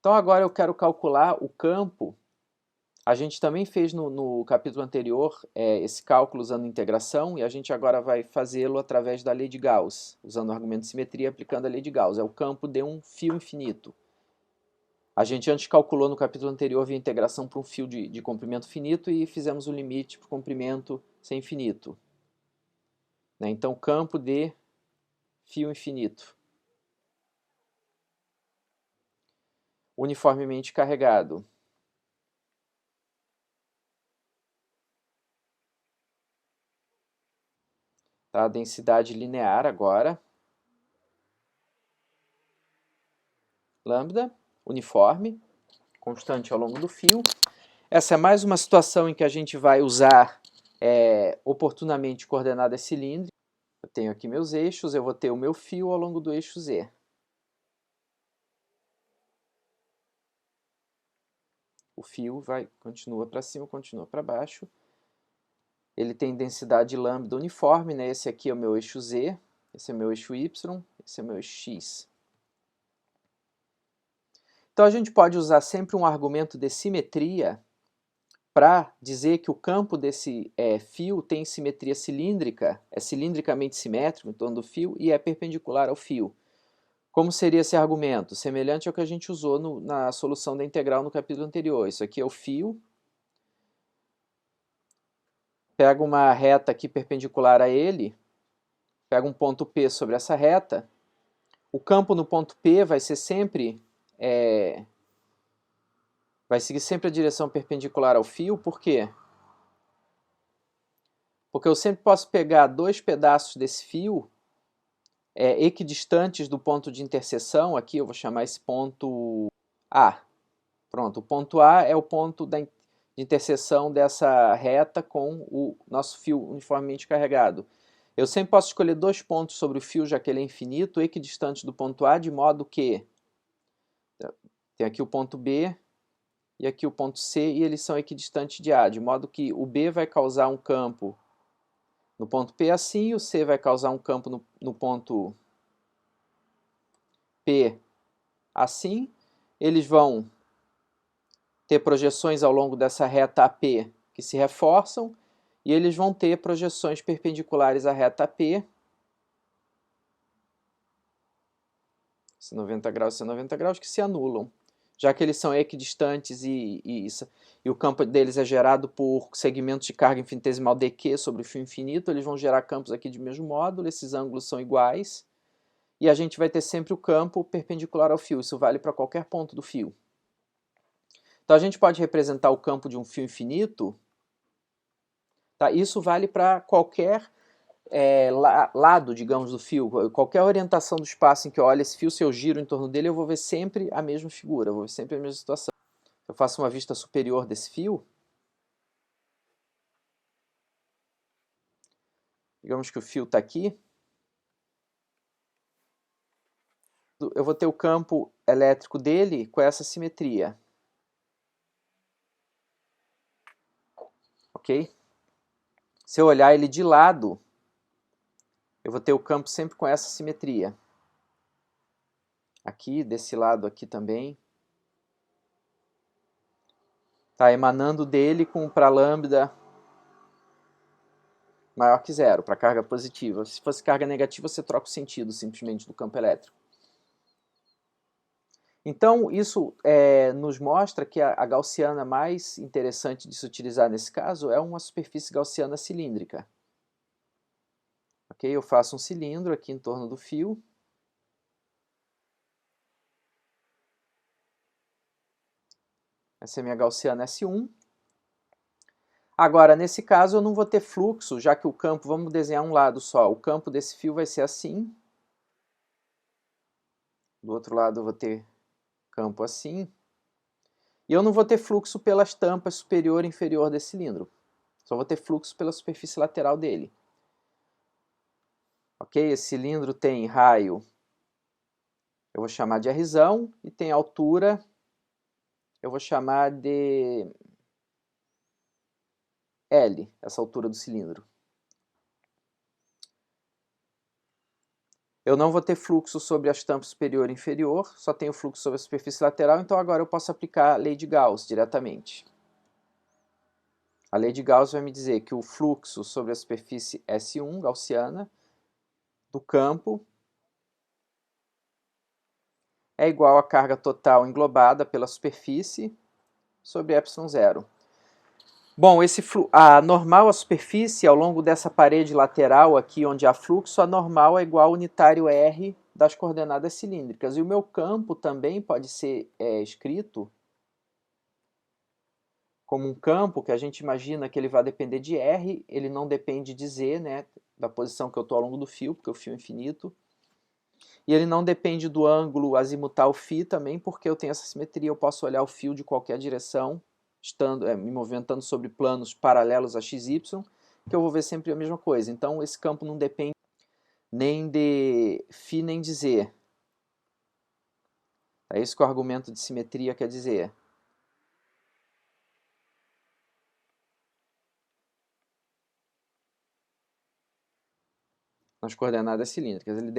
Então agora eu quero calcular o campo. A gente também fez no capítulo anterior esse cálculo usando integração, e a gente agora vai fazê-lo através da lei de Gauss, usando o argumento de simetria aplicando a lei de Gauss. É o campo de um fio infinito. A gente antes calculou no capítulo anterior via integração para um fio de comprimento finito e fizemos o limite para o comprimento ser infinito. Né? Então, campo de fio infinito, uniformemente carregado. Tá? A densidade linear agora, lambda, uniforme, constante ao longo do fio. Essa é mais uma situação em que a gente vai usar oportunamente coordenadas cilíndricas. Eu tenho aqui meus eixos, eu vou ter o meu fio ao longo do eixo Z. O fio continua para cima, continua para baixo. Ele tem densidade lambda uniforme, né? Esse aqui é o meu eixo Z, esse é o meu eixo Y, esse é o meu eixo X. Então a gente pode usar sempre um argumento de simetria para dizer que o campo desse fio tem simetria cilíndrica, é cilindricamente simétrico em torno do fio e é perpendicular ao fio. Como seria esse argumento? Semelhante ao que a gente usou na solução da integral no capítulo anterior. Isso aqui é o fio. Pega uma reta aqui perpendicular a ele, pega um ponto P sobre essa reta. O campo no ponto P vai ser sempre vai seguir sempre a direção perpendicular ao fio. Por quê? Porque eu sempre posso pegar dois pedaços desse fio equidistantes do ponto de interseção. Aqui eu vou chamar esse ponto A. Pronto, o ponto A é o ponto de interseção dessa reta com o nosso fio uniformemente carregado. Eu sempre posso escolher dois pontos sobre o fio, já que ele é infinito, equidistantes do ponto A, de modo que tem aqui o ponto B e aqui o ponto C, e eles são equidistantes de A, de modo que o B vai causar um campo no ponto P assim, o C vai causar um campo no ponto P assim. Eles vão ter projeções ao longo dessa reta AP que se reforçam, e eles vão ter projeções perpendiculares à reta AP, esse 90 graus e esse 90 graus, que se anulam. Já que eles são equidistantes e o campo deles é gerado por segmentos de carga infinitesimal dq sobre o fio infinito, eles vão gerar campos aqui de mesmo módulo, esses ângulos são iguais, e a gente vai ter sempre o campo perpendicular ao fio. Isso vale para qualquer ponto do fio. Então a gente pode representar o campo de um fio infinito. Tá? Isso vale para qualquer lado, digamos, do fio. Qualquer orientação do espaço em que eu olho esse fio, se eu giro em torno dele, eu vou ver sempre a mesma figura, eu vou ver sempre a mesma situação. Eu faço uma vista superior desse fio. Digamos que o fio está aqui. Eu vou ter o campo elétrico dele com essa simetria. Ok? Se eu olhar ele de lado, eu vou ter o campo sempre com essa simetria. Aqui, desse lado aqui também. Está emanando dele para lambda maior que zero, para carga positiva. Se fosse carga negativa, você troca o sentido simplesmente do campo elétrico. Então, isso nos mostra que a gaussiana mais interessante de se utilizar nesse caso é uma superfície gaussiana cilíndrica. Ok? Eu faço um cilindro aqui em torno do fio. Essa é a minha gaussiana S1. Agora, nesse caso, eu não vou ter fluxo, já que o campo, vamos desenhar um lado só. O campo desse fio vai ser assim. Do outro lado eu vou ter campo assim. E eu não vou ter fluxo pelas tampas superior e inferior desse cilindro. Só vou ter fluxo pela superfície lateral dele. Ok? Esse cilindro tem raio, eu vou chamar de Rzão, e tem altura, eu vou chamar de L, essa altura do cilindro. Eu não vou ter fluxo sobre as tampas superior e inferior, só tenho fluxo sobre a superfície lateral, então agora eu posso aplicar a lei de Gauss diretamente. A lei de Gauss vai me dizer que o fluxo sobre a superfície S1 gaussiana do campo é igual à carga total englobada pela superfície sobre ε0. Bom, a normal à superfície, ao longo dessa parede lateral aqui onde há fluxo, a normal é igual ao unitário R das coordenadas cilíndricas. E o meu campo também pode ser escrito como um campo que a gente imagina que ele vai depender de R, ele não depende de Z, né, da posição que eu estou ao longo do fio, porque o fio é infinito. E ele não depende do ângulo azimutal φ também, porque eu tenho essa simetria, eu posso olhar o fio de qualquer direção, me movimentando sobre planos paralelos a XY, que eu vou ver sempre a mesma coisa. Então esse campo não depende nem de φ nem de Z. É isso que o argumento de simetria quer dizer. Nas coordenadas cilíndricas, ele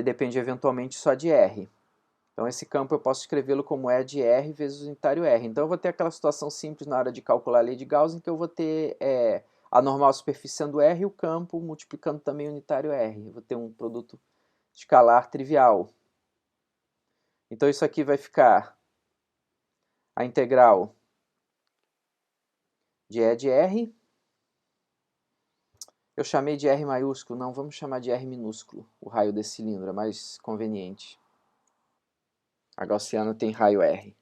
depende eventualmente só de R. Então esse campo eu posso escrevê-lo como E de R vezes o unitário R. Então eu vou ter aquela situação simples na hora de calcular a lei de Gauss, em que eu vou ter a normal superfície sendo R e o campo multiplicando também o unitário R. Eu vou ter um produto escalar trivial. Então isso aqui vai ficar a integral de E de R. Eu chamei de R maiúsculo, não, vamos chamar de R minúsculo, o raio desse cilindro, é mais conveniente. A gaussiana tem raio R.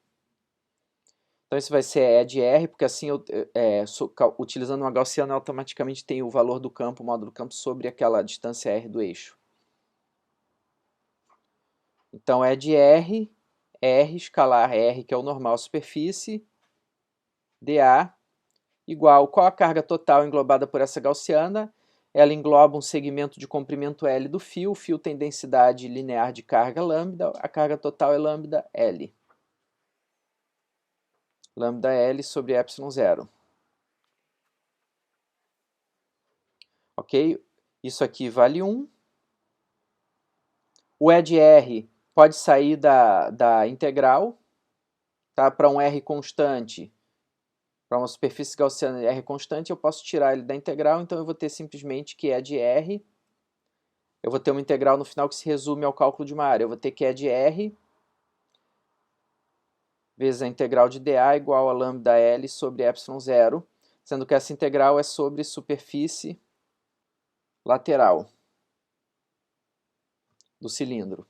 Então isso vai ser E de R, porque assim, utilizando uma gaussiana, eu automaticamente tenho o valor do campo, o módulo do campo, sobre aquela distância R do eixo. Então E de R, R escalar R, que é o normal superfície, dA, igual, qual a carga total englobada por essa gaussiana? Ela engloba um segmento de comprimento L do fio, o fio tem densidade linear de carga lambda, a carga total é lambda L. Lambda L sobre ε0. Ok? Isso aqui vale 1. O E de R pode sair da integral, tá? Para um R constante, para uma superfície gaussiana de R constante, eu posso tirar ele da integral, então eu vou ter simplesmente que E de R, eu vou ter uma integral no final que se resume ao cálculo de uma área, eu vou ter que E de R vezes a integral de dA igual a lambda L sobre ε0, sendo que essa integral é sobre superfície lateral do cilindro.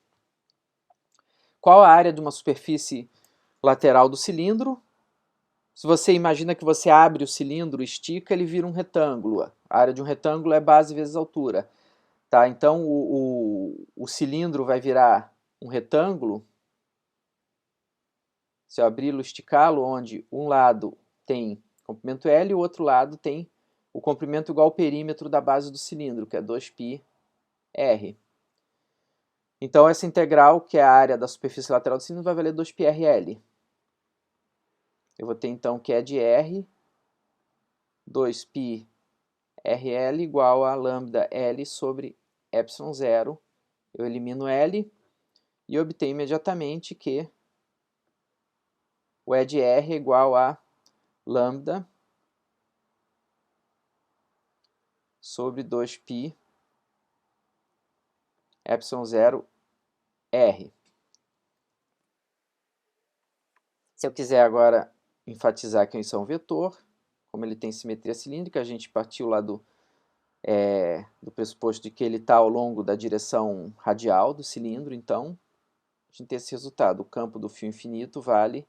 Qual a área de uma superfície lateral do cilindro? Se você imagina que você abre o cilindro, estica, ele vira um retângulo. A área de um retângulo é base vezes altura. Tá? Então o cilindro vai virar um retângulo, se eu abri-lo, esticá-lo, onde um lado tem comprimento L e o outro lado tem o comprimento igual ao perímetro da base do cilindro, que é 2πr. Então essa integral, que é a área da superfície lateral do cilindro, vai valer 2πrl. Eu vou ter então que E de R, 2πrl igual a lambda L sobre ε0. Eu elimino L e obtenho imediatamente que o E de R é igual a lambda sobre 2π ε0 R. Se eu quiser agora enfatizar que isso é um vetor, como ele tem simetria cilíndrica, a gente partiu lá do pressuposto de que ele está ao longo da direção radial do cilindro, então a gente tem esse resultado. O campo do fio infinito vale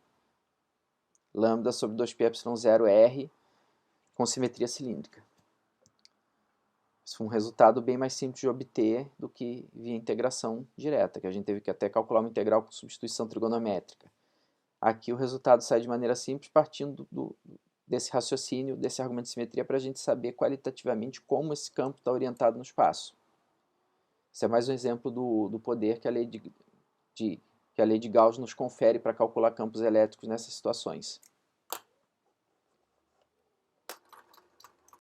lambda sobre 2π ε0 R com simetria cilíndrica. Isso foi um resultado bem mais simples de obter do que via integração direta, que a gente teve que até calcular uma integral com substituição trigonométrica. Aqui o resultado sai de maneira simples, partindo desse raciocínio, desse argumento de simetria, para a gente saber qualitativamente como esse campo está orientado no espaço. Isso é mais um exemplo do poder que a lei de Gauss nos confere para calcular campos elétricos nessas situações.